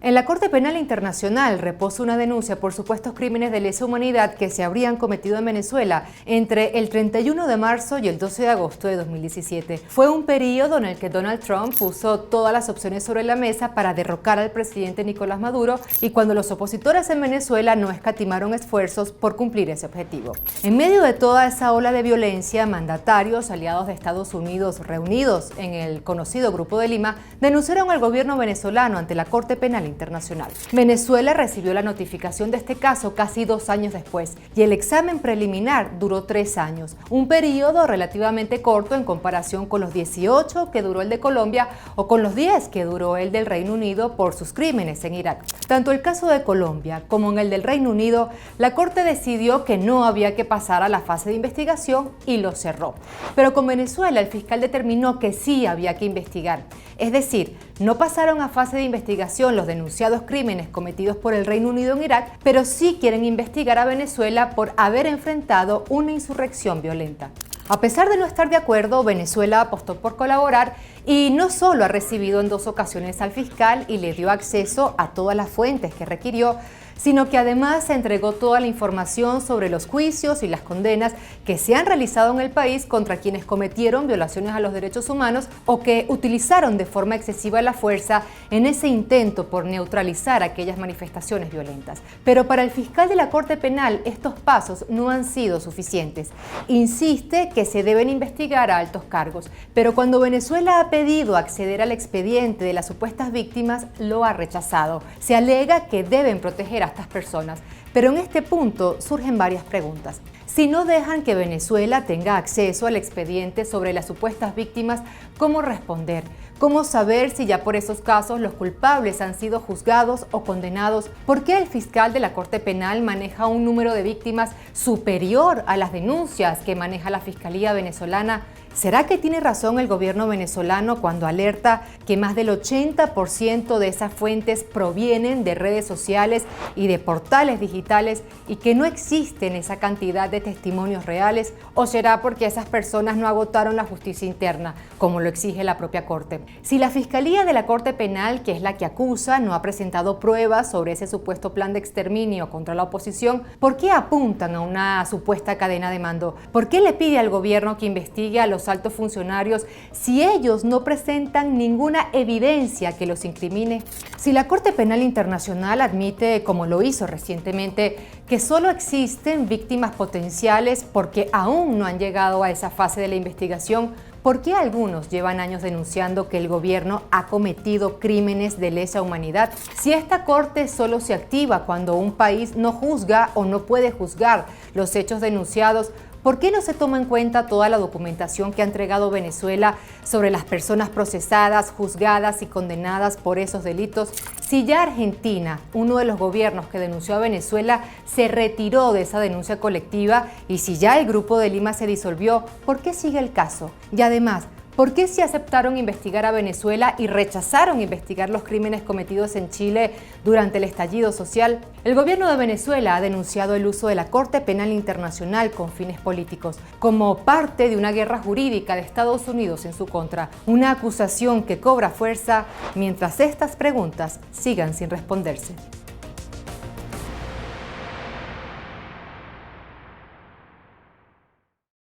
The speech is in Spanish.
En la Corte Penal Internacional reposa una denuncia por supuestos crímenes de lesa humanidad que se habrían cometido en Venezuela entre el 31 de marzo y el 12 de agosto de 2017. Fue un periodo en el que Donald Trump puso todas las opciones sobre la mesa para derrocar al presidente Nicolás Maduro y cuando los opositores en Venezuela no escatimaron esfuerzos por cumplir ese objetivo. En medio de toda esa ola de violencia, mandatarios aliados de Estados Unidos reunidos en el conocido Grupo de Lima denunciaron al gobierno venezolano ante la Corte Penal Internacional. Venezuela recibió la notificación de este caso casi 2 años después y el examen preliminar duró 3 años, un periodo relativamente corto en comparación con los 18 que duró el de Colombia o con los 10 que duró el del Reino Unido por sus crímenes en Irak. Tanto el caso de Colombia como en el del Reino Unido, la Corte decidió que no había que pasar a la fase de investigación y lo cerró. Pero con Venezuela el fiscal determinó que sí había que investigar. Es decir, no pasaron a fase de investigación los denunciados crímenes cometidos por el Reino Unido en Irak, pero sí quieren investigar a Venezuela por haber enfrentado una insurrección violenta. A pesar de no estar de acuerdo, Venezuela apostó por colaborar y no solo ha recibido en 2 ocasiones al fiscal y le dio acceso a todas las fuentes que requirió, sino que además se entregó toda la información sobre los juicios y las condenas que se han realizado en el país contra quienes cometieron violaciones a los derechos humanos o que utilizaron de forma excesiva la fuerza en ese intento por neutralizar aquellas manifestaciones violentas. Pero para el fiscal de la Corte Penal estos pasos no han sido suficientes. Insiste que se deben investigar a altos cargos, pero cuando Venezuela ha pedido acceder al expediente de las supuestas víctimas, lo ha rechazado. Se alega que deben proteger a estas personas, pero en este punto surgen varias preguntas. Si no dejan que Venezuela tenga acceso al expediente sobre las supuestas víctimas, ¿cómo responder? ¿Cómo saber si ya por esos casos los culpables han sido juzgados o condenados? ¿Por qué el fiscal de la Corte Penal maneja un número de víctimas superior a las denuncias que maneja la Fiscalía venezolana? ¿Será que tiene razón el gobierno venezolano cuando alerta que más del 80% de esas fuentes provienen de redes sociales y de portales digitales y que no existen esa cantidad de testimonios reales? ¿O será porque esas personas no agotaron la justicia interna, como lo exige la propia Corte? Si la Fiscalía de la Corte Penal, que es la que acusa, no ha presentado pruebas sobre ese supuesto plan de exterminio contra la oposición, ¿por qué apuntan a una supuesta cadena de mando? ¿Por qué le pide al gobierno que investigue a los altos funcionarios si ellos no presentan ninguna evidencia que los incrimine? Si la Corte Penal Internacional admite, como lo hizo recientemente, que solo existen víctimas potenciales porque aún no han llegado a esa fase de la investigación, ¿por qué algunos llevan años denunciando que el gobierno ha cometido crímenes de lesa humanidad? Si esta corte solo se activa cuando un país no juzga o no puede juzgar los hechos denunciados, ¿por qué no se toma en cuenta toda la documentación que ha entregado Venezuela sobre las personas procesadas, juzgadas y condenadas por esos delitos? Si ya Argentina, uno de los gobiernos que denunció a Venezuela, se retiró de esa denuncia colectiva y si ya el Grupo de Lima se disolvió, ¿por qué sigue el caso? Y además, ¿por qué sí aceptaron investigar a Venezuela y rechazaron investigar los crímenes cometidos en Chile durante el estallido social? El gobierno de Venezuela ha denunciado el uso de la Corte Penal Internacional con fines políticos, como parte de una guerra jurídica de Estados Unidos en su contra, una acusación que cobra fuerza mientras estas preguntas sigan sin responderse.